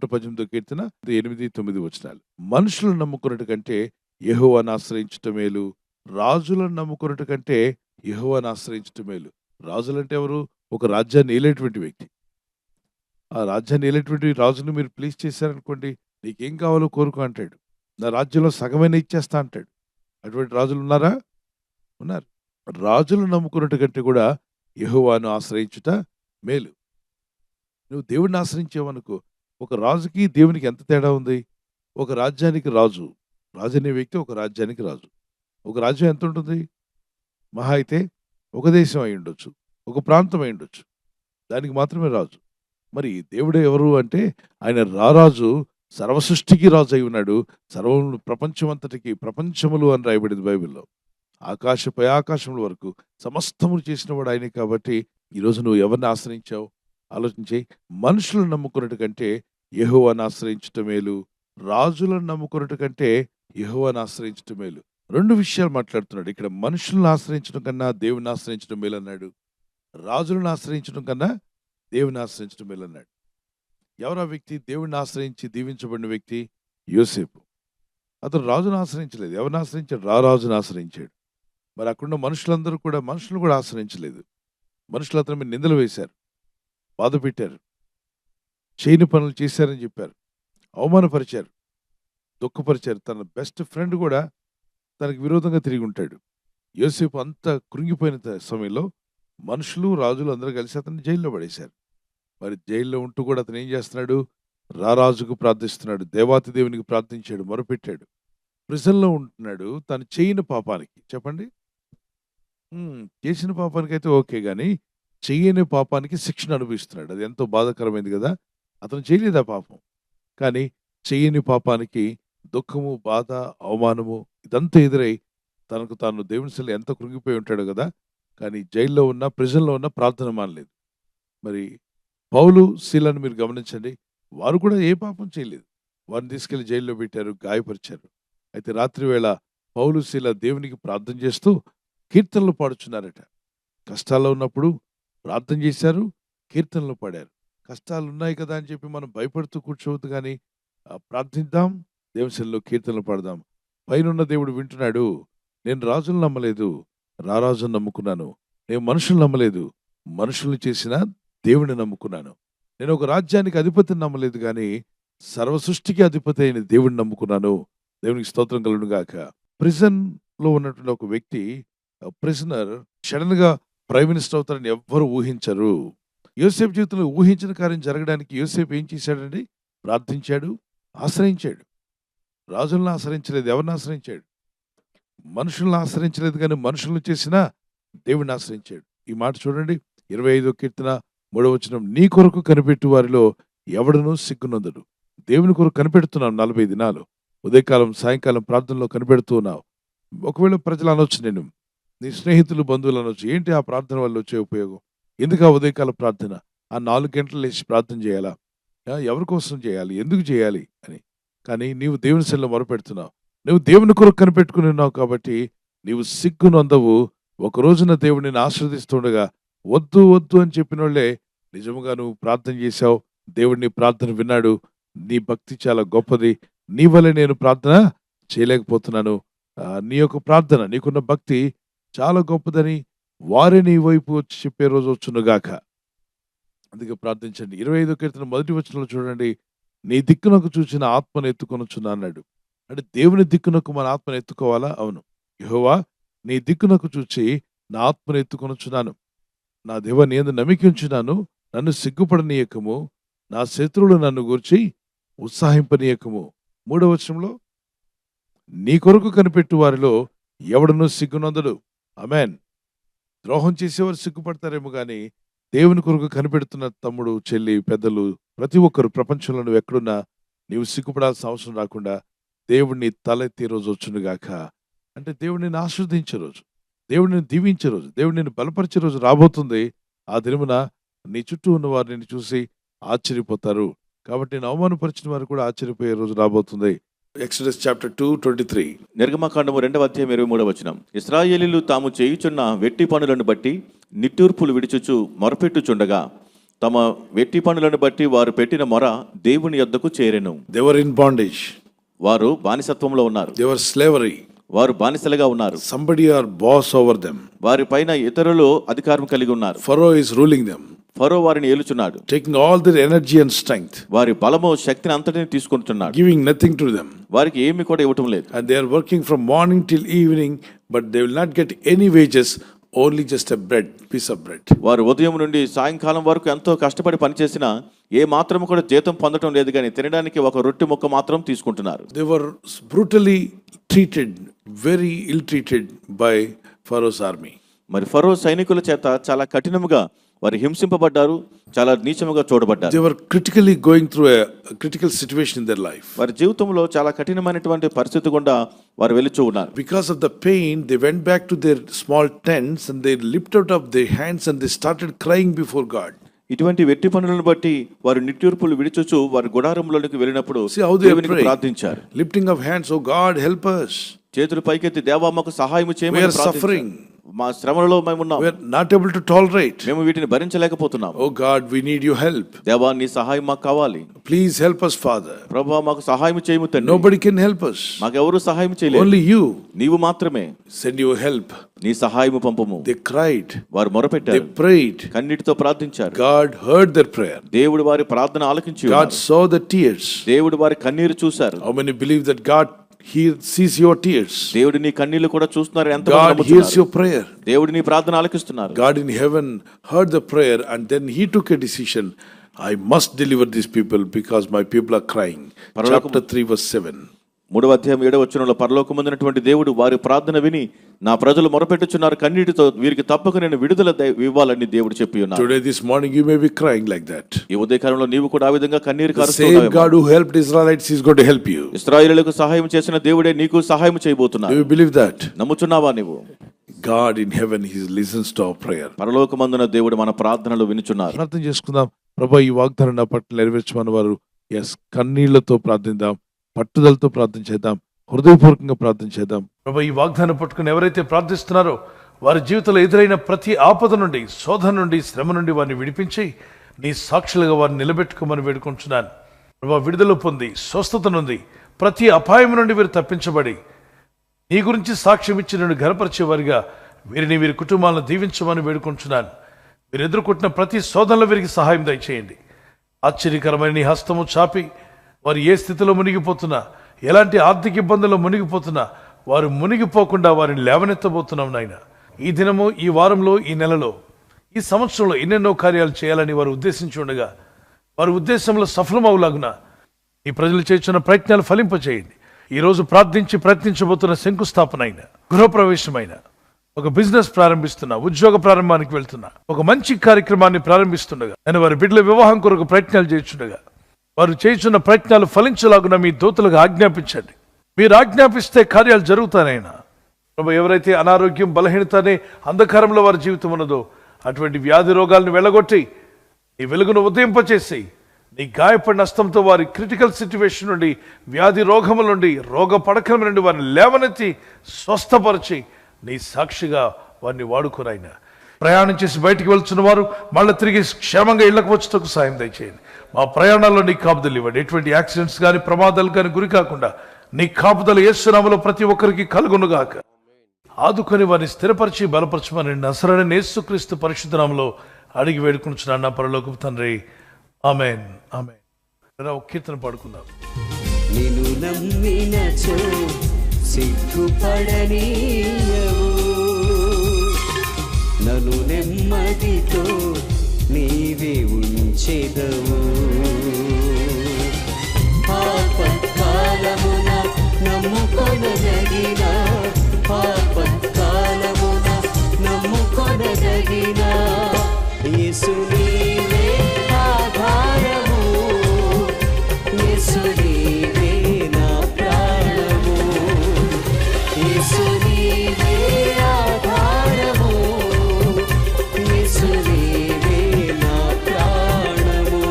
118 కీర్తన 8, 9 వచనాలు. మనుషులను నమ్ముకున్నట్టు కంటే యెహోవాను ఆశ్రయించుట మేలు, రాజులను నమ్ముకున్నట్టు కంటే యెహోవాను ఆశ్రయించుట మేలు. రాజులంటే ఎవరు? ఒక రాజ్యాన్ని ఏలేటువంటి వ్యక్తి. ఆ రాజ్యాన్ని ఏలేటువంటి రాజుని మీరు ప్లీజ్ చేశారనుకోండి, నీకేం కావాలో కోరుకో అంటాడు. నా రాజ్యంలో సగమైనా ఇచ్చేస్తా అంటాడు. అటువంటి రాజులు ఉన్నారా? ఉన్నారు. రాజులను నమ్ముకున్నట్టు కంటే కూడా యెహోవాను ఆశ్రయించుట మేలు. నువ్వు దేవుడిని ఆశ్రయించావనుకో, ఒక రాజుకి దేవునికి ఎంత తేడా ఉంది? ఒక రాజ్యానికి రాజు, రాజు అనే వ్యక్తి ఒక రాజ్యానికి రాజు. ఒక రాజ్యం ఎంత ఉంటుంది? మహా అయితే ఒక దేశం అయి ఉండొచ్చు, ఒక ప్రాంతం అయి ఉండొచ్చు. దానికి మాత్రమే రాజు. మరి దేవుడు ఎవరు అంటే ఆయన రారాజు, సర్వసృష్టికి రాజు అయి ఉన్నాడు. సర్వములు ప్రపంచమంతటికి, ప్రపంచములు అని రాయబడింది బైబిల్లో. ఆకాశపై ఆకాశముల వరకు సమస్తమును చేసినవాడు ఆయనే. కాబట్టి ఈరోజు నువ్వు ఎవరిని ఆశ్రయించావు ఆలోచించి. మనుషులను నమ్ముకున్నట్టు కంటే యెహోవాను ఆశ్రయించుట మేలు, రాజులను నమ్ముకున్నట్టు కంటే యెహోవాను ఆశ్రయించుట మేలు. రెండు విషయాలు మాట్లాడుతున్నాడు ఇక్కడ. మనుషులను ఆశ్రయించడం కన్నా దేవుని ఆశ్రయించడం మేలు అన్నాడు. రాజులను ఆశ్రయించడం కన్నా దేవుని ఆశ్రయించడం మేలు అన్నాడు. ఎవరా వ్యక్తి? దేవుడిని ఆశ్రయించి దీవించబడిన వ్యక్తి యోసేపు. అతను రాజును ఆశ్రయించలేదు. ఎవరిని ఆశ్రయించాడు? రారాజును ఆశ్రయించాడు. మరి అక్కడున్న మనుషులందరూ కూడా మనుషులను కూడా ఆశ్రయించలేదు. మనుషులు అతని మీద నిందలు వేశారు, బాధ పెట్టారు, చేయని పనులు చేశారని చెప్పారు, అవమానపరిచారు, దుఃఖపరిచారు. తన బెస్ట్ ఫ్రెండ్ కూడా తనకు విరోధంగా తిరిగి ఉంటాడు. యోసేపు అంత కృంగిపోయిన సమయంలో మనుషులు, రాజులు అందరూ కలిసి అతన్ని జైల్లో పడేశారు. మరి జైల్లో ఉంటూ కూడా అతను ఏం చేస్తున్నాడు? రారాజుకు ప్రార్థిస్తున్నాడు, దేవాతి దేవునికి ప్రార్థించాడు, మొరపెట్టాడు. ప్రిజన్లో ఉంటున్నాడు తను చేయని పాపానికి. చెప్పండి, చేసిన పాపానికి అయితే ఓకే, కానీ చెయ్యని పాపానికి శిక్షణ అనుభవిస్తున్నాడు. అది ఎంతో బాధాకరమైంది కదా. అతను చేయలేదు ఆ పాపం, కానీ చెయ్యని పాపానికి దుఃఖము, బాధ, అవమానము ఇదంతా ఎదురై తనకు తాను దేవుని సన్నిధిలో ఎంత కృంగిపోయి ఉంటాడు కదా. కానీ జైల్లో ఉన్న, ప్రిజన్లో ఉన్న ప్రార్థన మానలేదు. మరి పౌలు, శీలను మీరు గమనించండి, వారు కూడా ఏ పాపం చేయలేదు. వారిని తీసుకెళ్లి జైల్లో పెట్టారు, గాయపరిచారు. అయితే రాత్రి వేళ పౌలు, శీల దేవునికి ప్రార్థన చేస్తూ కీర్తనలు పాడుచున్నారట. కష్టాల్లో ఉన్నప్పుడు ప్రార్థన చేశారు, కీర్తనలు పాడారు. కష్టాలు ఉన్నాయి కదా అని చెప్పి మనం భయపడుతూ కూర్చోవద్దు, కానీ ప్రార్థిద్దాం, దేవుని సన్నిధిలో కీర్తనలు పాడదాం. పైనున్న దేవుడు వింటున్నాడు. నేను రాజులను నమ్మలేదు, రారాజును నమ్ముకున్నాను. నేను మనుషులు నమ్మలేదు, మనుషులు చేసిన దేవుని నమ్ముకున్నాను. నేను ఒక రాజ్యానికి అధిపతిని నమ్మలేదు, కానీ సర్వసృష్టికి అధిపతి అయిన దేవుడిని నమ్ముకున్నాను. దేవునికి స్తోత్రం కలుగును గాక. ప్రిజన్ లో ఉన్నటువంటి ఒక వ్యక్తి, ప్రిజనర్, సడన్ గా ప్రైమ్ మినిస్టర్ అవుతారని ఎవ్వరు ఊహించరు. యోసేపు జీవితంలో ఊహించిన కార్యం జరగడానికి యోసేపు ఏం చేశాడండి? ప్రార్థించాడు, ఆశ్రయించాడు. రాజులను ఆశ్రయించలేదు. ఎవరిని ఆశ్రయించాడు? మనుషులను ఆశ్రయించలేదు, కానీ మనుషులను చేసిన దేవుడిని ఆశ్రయించాడు. ఈ మాట చూడండి, 25వ కీర్తన 3వ వచనం. నీ కొరకు కనిపెట్టు వారిలో ఎవడనూ సిగ్గునందుడు. దేవుని కొరకు కనిపెడుతున్నాం 40 దినాలు. ఉదయకాలం, సాయంకాలం ప్రార్థనలో కనిపెడుతూ ఉన్నావు. ఒకవేళ ప్రజలు అనొచ్చు, నేను నీ స్నేహితులు, బంధువులు అనొచ్చు, ఏంటి ఆ ప్రార్థన వల్ల వచ్చే ఉపయోగం? ఎందుకు ఆ ఉదయకాల ప్రార్థన? ఆ 4 గంటలు లేచి ప్రార్థన చేయాలా? ఎవరి కోసం చేయాలి? ఎందుకు చేయాలి అని. కానీ నీవు దేవుని సన్నిధిలో మొరపెడుతున్నావు. నువ్వు దేవుని కొరకు కనిపెట్టుకుని ఉన్నావు కాబట్టి నీవు సిగ్గునందవు. ఒక రోజున దేవుడు నిన్ను ఆశీర్వదిస్తుండగా వద్దు వద్దు అని చెప్పిన వాళ్ళే నిజముగా నువ్వు ప్రార్థన చేశావు. దేవుడు నీ ప్రార్థన విన్నాడు. నీ భక్తి చాలా గొప్పది. నీ వల్లే నేను ప్రార్థన చేయలేకపోతున్నాను. నీ యొక్క ప్రార్థన, నీకున్న భక్తి చాలా గొప్పదని వారే నీ వైపు వచ్చి చెప్పే రోజు వచ్చునుగాక. అందుకే ప్రార్థించండి. 25వ కీర్తన 1వ వచనంలో చూడండి, నీ దిక్కునకు చూసిన ఆత్మను ఎత్తుకొనొచ్చున్నా అన్నాడు. అంటే దేవుని దిక్కునకు మన ఆత్మను ఎత్తుకోవాలా? అవును. యెహోవా, నీ దిక్కునకు చూచి నా ఆత్మను ఎత్తుకొనొచ్చున్నాను. నా దేవా, నీ యందు నమ్మిక ఉంచున్నాను. నన్ను సిగ్గుపడనీయకము, నా శత్రువులు నన్ను గూర్చి ఉత్సాహింపనీయకము. 3వ వచనంలో, నీ కొరకు కనిపెట్టు వారిలో ఎవడనూ సిగ్గునందడు. ఆమేన్. ద్రోహం చేసేవారు సిగ్గుపడతారేమో, కానీ దేవుని కొరకు కనిపెడుతున్న తమ్ముడు, చెల్లి, పెద్దలు ప్రతి ఒక్కరు ప్రపంచంలో నువ్వు ఎక్కడున్నా నీవు సిగ్గుపడాల్సిన అవసరం రాకుండా దేవుడిని తలెత్తే రోజు వచ్చునుగాక. అంటే దేవుడిని నిన్ను ఆశీర్వదించే రోజు, దేవుడిని దీవించే రోజు, దేవుడిని నిన్ను బలపరిచే రోజు రాబోతుంది. ఆ దినమున నీ చుట్టూ ఉన్న వారు నిన్ను చూసి ఆశ్చర్యపోతారు. కాబట్టి నేను అవమానపరిచిన వారు కూడా ఆశ్చర్యపోయే రోజు రాబోతుంది. Exodus chapter 2:23. నిర్గమకాండము 2వ అధ్యాయం 23వ వచనం. ఇశ్రాయేలీయులు తాము చేయుచున్న వెట్టి పనులను బట్టి నిట్టూర్పులు విడిచుచు మొరపెట్టుచుండగా తమ వెట్టి పనులను బట్టి వారు పెట్టిన మొర దేవుని యొద్దకు చేరెను. They were in bondage. వారు బానిసత్వంలో ఉన్నారు. They were slavery. వారు బానిసలుగా ఉన్నారు. Somebody are boss over them. వారి పైన ఇతరులు అధికారం కలిగి ఉన్నారు. Pharaoh is ruling them. ఫరో వారిని ఏలుచున్నాడు. Taking all their energy and strength. వారి బలము శక్తిని అంతటిని తీసుకుంటున్నాడు. Giving nothing to them. వారికి ఏమీ కూడా ఇవ్వటం లేదు. And they are working from morning till evening, but they will not get any wages, only just a piece of bread. వారు ఉదయం నుండి సాయంకాలం వరకు ఎంతో కష్టపడి పనిచేసినా ఏ మాత్రం కూడా జీతం పొందడం లేదు, కానీ తినడానికి ఒక రొట్టె ముక్క మాత్రం తీసుకుంటున్నారు. They were brutally treated, very ill treated by Pharaoh's army. మరి ఫరో సైనికుల చేత చాలా కఠినముగా వారు హింసింపబడ్డారు, చాలా నీచముగా చూడబడ్డారు. They were critically going through a critical situation in their life. వారి జీవితంలో చాలా కఠినమైనటువంటి పరిస్థితి గుండా వారు వెళుచూ ఉన్నారు. Because of the pain, they went back to their small tents and they lifted up their hands and they started crying before God. ఇటువంటి వెట్టి పనులను బట్టి వారు నిట్టూర్పులు విడిచుచు వారి గుడారంలోనికి వెళ్ళినప్పుడు See how they దేవునికి pray. ప్రార్థించారు. Lifting of hands, oh God, help us. చేతులు పైకెత్తి దేవా మాకు సహాయం We చేయమని are suffering. మా శ్రమలలో మేము ఉన్నాం. We are not able to tolerate. మేము వీటిని భరించలేకపోతున్నాం. Oh God, we need your help. దేవా నీ సహాయం మాకు కావాలి. Please help us, Father. ప్రభువా మాకు సహాయం చేయము తండ్రి. Nobody can help us. మాకెవరు సహాయం చేయలేరు. Only you. నీవు మాత్రమే. Send your help. నీ సహాయము పంపము. They cried. వారు They మొరపెట్టారు. prayed. కన్నీటితో ప్రార్థించారు. God heard their prayer. దేవుడు వారి ప్రార్థన ఆలకించి God ఉన్నారు. saw the tears. దేవుడు వారి కన్నీరు చూశారు. How many believe that God sees your tears? దేవుడు నీ కన్నీళ్లు కూడా చూస్తున్నారు. ఎంత God hears your prayer. దేవుడు నీ ప్రార్థన ఆలకిస్తున్నారు. God in heaven heard the prayer and then he took a decision. I must deliver these people because my people are crying. Chapter 3 verse 7. 3వ అధ్యాయం 7వ వచనంలో పరలోకమందున్నటువంటి దేవుడు వారి ప్రార్థన విని నా ప్రజలు మొరపెట్టుచున్నారు కన్నీటితో, వీరికి తప్పక నేను విడుదల ఇవ్వాలని దేవుడు చెప్పి ఉన్నారు. Today this morning you may be crying like that. ఈ ఉదయకాలంలో నీవు కూడా ఆ విధంగా కన్నీరు The same కారుస్తున్నావు. God who helped Israelites is going to help you. ఇశ్రాయేలులకు సహాయం చేసిన దేవుడే నీకు సహాయం Do చేయబోతున్నాడు. you believe that? నమ్ముచున్నావా నీవు? God in heaven, he listens to our prayer. పరలోకమందున దేవుడు మన ప్రార్థనలు వినుచున్నారు. ప్రార్థన చేసుకుందాం. ప్రభా ఈ వాగ్దానం నా పట్ల నెరవేర్చమని వారు కన్నీళ్లతో ప్రార్థిద్దాం, పట్టుదలతో ప్రార్థన చేద్దాం, హృదయపూర్వకంగా ప్రార్థన చేద్దాం. ప్రభా ఈ వాగ్దానం పట్టుకుని ఎవరైతే ప్రార్థిస్తున్నారో వారి జీవితంలో ఎదురైన ప్రతి ఆపద నుండి, శోధన నుండి, శ్రమ నుండి వారిని విడిపించి నీ సాక్షులుగా వారిని నిలబెట్టుకోమని వేడుకుంటున్నాను. ప్రభా విడుదల పొంది స్వస్థత నుండి, ప్రతి అపాయం నుండి వీరు తప్పించబడి నీ గురించి సాక్ష్యం ఇచ్చి నన్ను ఘనపరిచేవారిగా వీరిని, వీరి కుటుంబాలను దీవించమని వేడుకుంటున్నాను. వీరు ఎదుర్కొంటున్న ప్రతి శోధనలో వీరికి సహాయం దయచేయండి. ఆశ్చర్యకరమైన నీ హస్తము చాపి వారు ఏ స్థితిలో మునిగిపోతున్నా, ఎలాంటి ఆర్థిక ఇబ్బందుల్లో మునిగిపోతున్నా వారు మునిగిపోకుండా వారిని లేవనెత్తబోతున్నాం నాయన. ఈ దినము, ఈ వారంలో, ఈ నెలలో, ఈ సంవత్సరంలో ఎన్నెన్నో కార్యాలు చేయాలని వారు ఉద్దేశించి ఉండగా వారి ఉద్దేశంలో సఫలమవులాగున ఈ ప్రజలు చేస్తున్న ప్రయత్నాలు ఫలింపచేయండి. ఈరోజు ప్రార్థించి ప్రయత్నించబోతున్న శంకుస్థాపన అయిన, గృహప్రవేశమైన, ఒక బిజినెస్ ప్రారంభిస్తున్నా, ఉద్యోగ ప్రారంభానికి వెళ్తున్నా, ఒక మంచి కార్యక్రమాన్ని ప్రారంభిస్తుండగా, నేను వారి బిడ్డల వివాహం కొరకు ప్రయత్నాలు చేస్తుండగా వారు చేస్తున్న ప్రయత్నాలు ఫలించలాగున మీ దూతలకు ఆజ్ఞాపించండి. మీరు ఆజ్ఞాపిస్తే కార్యాలు జరుగుతానైనా. ప్రభు, ఎవరైతే అనారోగ్యం, బలహీనత అనే అంధకారంలో వారి జీవితం ఉన్నదో అటువంటి వ్యాధి రోగాలను వెళ్ళగొట్టి నీ వెలుగును ఉదయింపచేసి నీ గాయపడిన హస్తంతో వారి క్రిటికల్ సిచ్యువేషన్ నుండి, వ్యాధి రోగముల నుండి, రోగ పడకల నుండి వారిని లేవనెత్తి స్వస్థపరిచి నీ సాక్షిగా వారిని వాడుకోనైనా. ప్రయాణం చేసి బయటికి వెళ్తున్న వారు మళ్ళీ తిరిగి క్షేమంగా ఇళ్లకు వచ్చేటకు సాయం దయచేయండి. మా ప్రయాణాల్లో నీ కాపుదలు ఇవ్వండి. ఎటువంటి యాక్సిడెంట్స్ కానీ, ప్రమాదాలు కానీ గురి కాకుండా నీ కాపుదలు యేసు నామములో ప్రతి ఒక్కరికి కలుగునుగాక. ఆదుకొని వారిని స్థిరపరిచి బలపరచమని నజరేయుడైన యేసుక్రీస్తు పరిశుద్ధ నామములో అడిగి వేడుకుంటున్నాను నా పరలోకపు తండ్రి. ఆమేన్, ఆమేన్. ఒక కీర్తన పాడుకుందాం. నిన్ను నమ్మినచో సిగ్గుపడనీయవు, నన్ను నెమ్మదితో నీవే ఉంచెదవు. ఆపత్కాలమున నమ్ముకొనదగిన, ఆపత్కాలమున నమ్ముకొనదగిన యేసు నీవే ఆధారము, యేసు నీవే నా ప్రాణము, యేసు నీవే ఆధారము, యేసు నీవే నా ప్రాణము.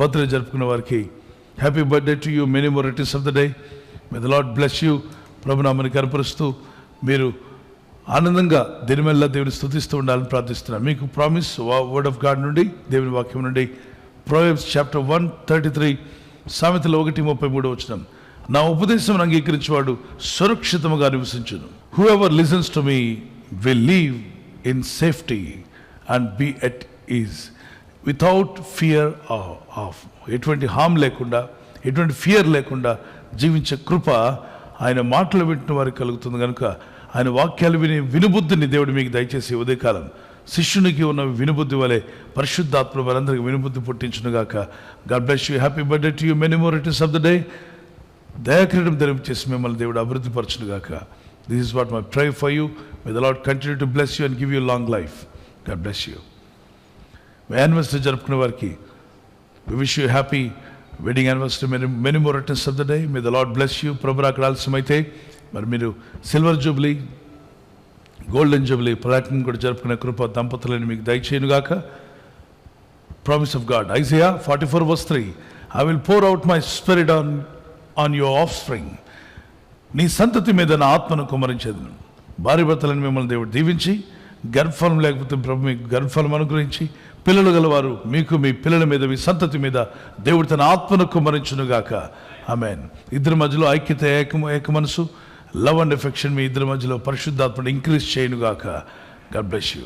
బర్త్డే జరుపుకున్న వారికి happy birthday to you, many more returns of the day. May the Lord bless you. ప్రభునామాన్ని కనపరుస్తూ మీరు ఆనందంగా దినమెల్లా దేవుని స్తుతిస్తూ ఉండాలని ప్రార్థిస్తున్నాను. మీకు ప్రామిస్ వర్డ్ ఆఫ్ గాడ్ నుండి, దేవుని వాక్యం నుండి, ప్రొవెర్బ్స్ చాప్టర్ 1:33, సామెతలు 1:33 వచనం. నా ఉపదేశం అంగీకరించేవాడు సురక్షితముగా నివసించును. Whoever listens to me will live in safety and be at ease without fear of. ఎటువంటి హామ్ లేకుండా, ఎటువంటి ఫియర్ లేకుండా జీవించే కృప ఆయన మాటలు వింటున్న వారికి కలుగుతుంది. కనుక ఆయన వాక్యాలు వినుబుద్ధిని దేవుడు మీకు దయచేసి ఉదయకాలం శిష్యునికి ఉన్న వినుబుద్ధి వలె పరిశుద్ధాత్మ వారందరికీ వినుబుద్ధి పుట్టించునుగాక. God bless you. Happy birthday to you. Many more returns of the day. దయాకిరీటం ధరించేసి మిమ్మల్ని దేవుడు అభివృద్ధి పరచునుగాక. This is what I pray for you. May the Lord continue to bless you and give you long life. God bless you. మీ anniversary జరుపుకునే వారికి we wish you happy wedding anniversary. Many more returns of the day. May the Lord bless you. ప్రభు అక్కడ ఆలస్యమైతే మరి మీరు silver jubilee, golden jubilee, platinum కూడా జరుపుకునే కృప దంపతులని మీకు దయచేయునుగాక. Promise of God, Isaiah 44:3, I will pour out my spirit on your offspring. నీ సంతతి మీద నా ఆత్మను కుమ్మరించేదను. భార్య భర్తలను మిమ్మల్ని దేవుడు దీవించి, గర్భఫలం లేకపోతే ప్రభు మీకు గర్భఫలం అనుగ్రహించి, పిల్లలు గలవారు మీకు మీ పిల్లల మీద, మీ సంతతి మీద దేవుడు తన ఆత్మను కుమ్మరించునుగాక. ఆమేన్. ఇద్దరి మధ్యలో ఐక్యత, ఏక మనసు, లవ్ అండ్ ఎఫెక్షన్ మీ ఇద్దరి మధ్యలో పరిశుద్ధాత్మను ఇంక్రీజ్ చేయనుగాక. God bless you.